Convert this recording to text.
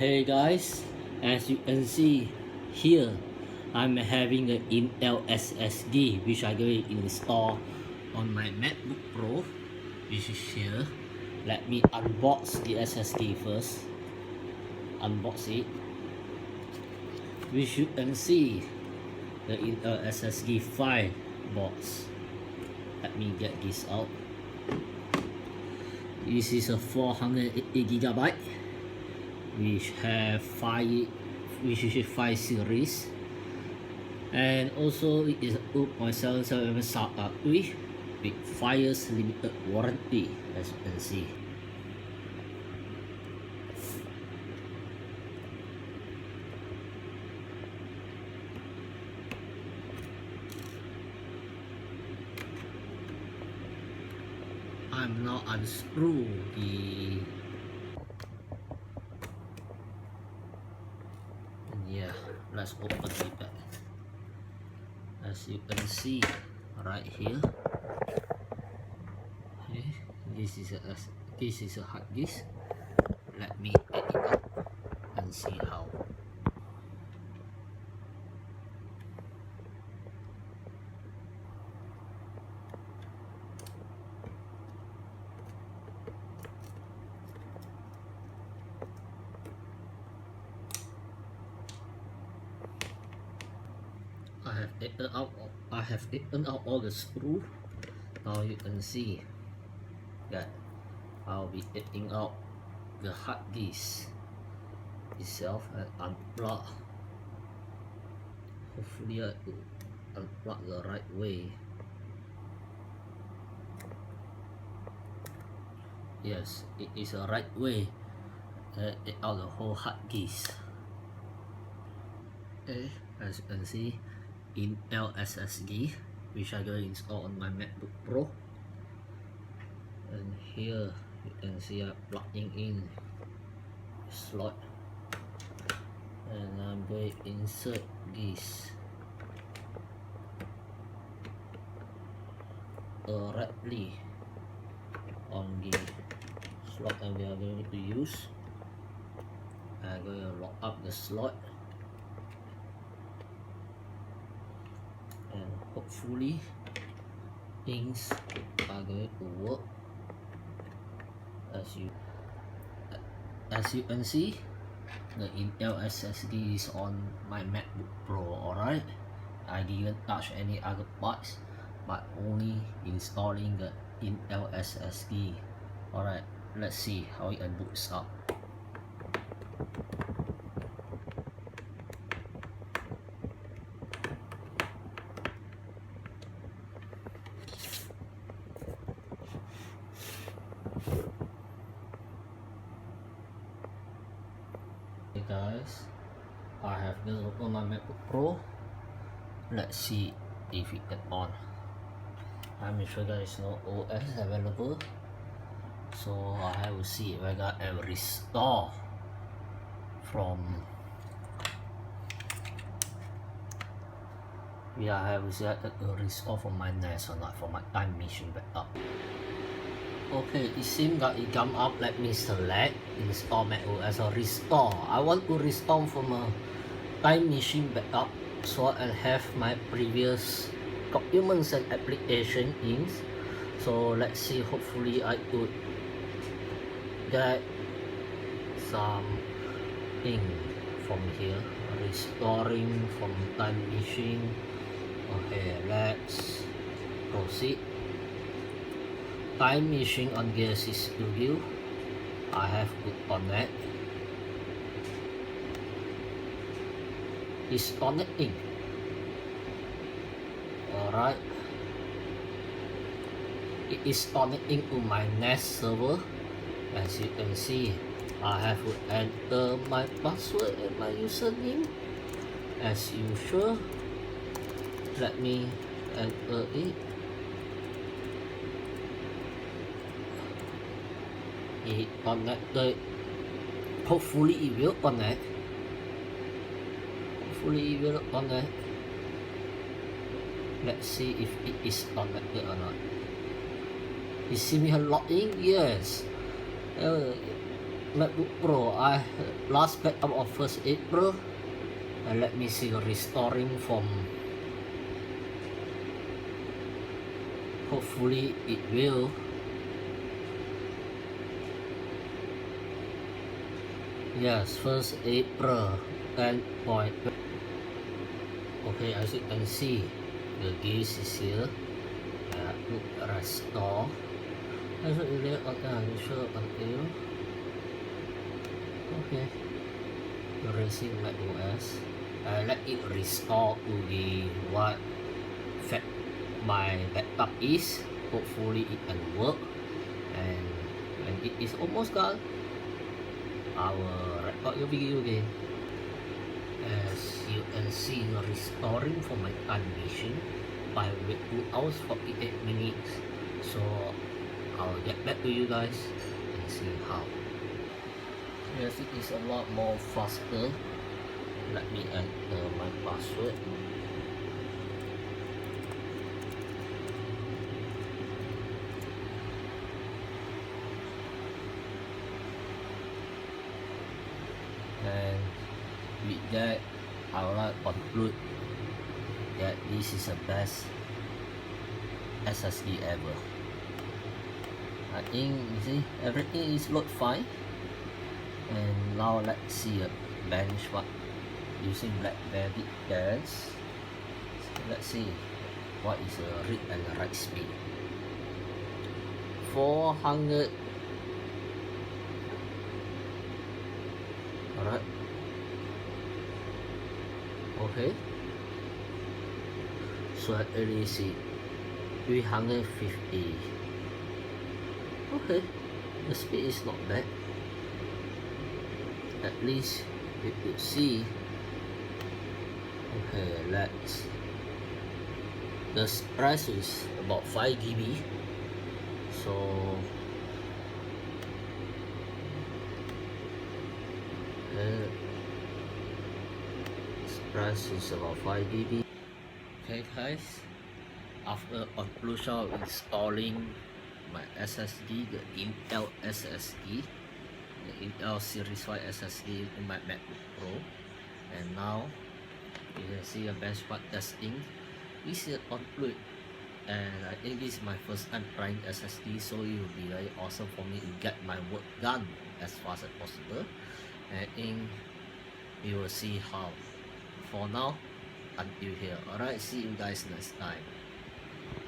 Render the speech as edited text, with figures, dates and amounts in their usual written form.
Hey guys, as you can see here, I'm having an Intel SSD which I'm going to install on my MacBook Pro, which is here. Let me unbox the SSD first. Unbox it. Which you can see the Intel SSD 5 box. Let me get this out. This is a 480GB. Which is a 5 series, and also it is 2.77 startup with 5 years limited warranty, as you can see. I'm now unscrew the let's open it back. As you can see right here, okay, this is a hard disk. Let me take it out and see how. I have taken out all the screw. Now you can see that I'll be taking out the hard disk itself and unplug. Hopefully I will unplug the right way. Yes, it is the right way. Take out the whole hard disk. Okay, as you can see, Intel SSD, which I'm going to install on my MacBook Pro. And here you can see I'm plugging in slot, and I'm going to insert this directly on the slot that we are going to use. I'm going to lock up the slot, and hopefully things are going to work. As you can see, the Intel SSD is on my MacBook Pro. Alright, I didn't touch any other parts, but only installing the Intel SSD. Alright, let's see how it boots up. Hey guys, I have just opened my MacBook Pro. Let's see if it can on. I'm sure there is no OS available, so I have to see if I got a restore from. Yeah, I have to see a restore from my NAS or not, from my time machine backup. Okay, it seems that it come up. Let me select install macOS or restore. I want to restore from a time machine backup, so I have my previous documents and application in. So let's see, hopefully I could get something from here. Restoring from time machine. Okay, let's proceed. Time machine on Galaxy Studio. I have to connect. It's connecting. Alright. It is connecting to my NAS server. As you can see, I have to enter my password and my username as usual. Let me enter it. It connected. Hopefully it will connect. Let's see if it is connected or not. You see me log in? Yes. MacBook Pro. I last backup of 1st April, and let me see restoring from. Hopefully it will. Yes, 1st April 10 point. Okay, as you can see, the gauge is here. Look, restore. As you can show until. Okay, erasing macOS. Let it restore to the what my backup is. Hopefully it can work, and when it is almost gone, I will record your video again. As you can see, restoring for my animation by wait 2 hours 48 minutes. So I'll get back to you guys and see how. Yes, it is a lot more faster. Let me enter my password. And with that, I would like to conclude that this is the best SSD ever. I think, you see, everything is load fine. And now let's see a benchmark using BlackBerry dance. So let's see what is the read and write speed. 400. Alright. Okay. So I already see 350. Okay, the speed is not bad. At least you could see. Okay, let's. The price is about 5 GB. So this price is about 5 GB. Okay guys, after conclusion of installing my SSD, the Intel SSD, the Intel Series 5 SSD in my MacBook Pro, and now you can see a benchmark testing. This is conclude, and I think this is my first time trying SSD, so it will be very awesome for me to get my work done as fast as possible. And I think we will see how. For now, until here. Alright, see you guys next time.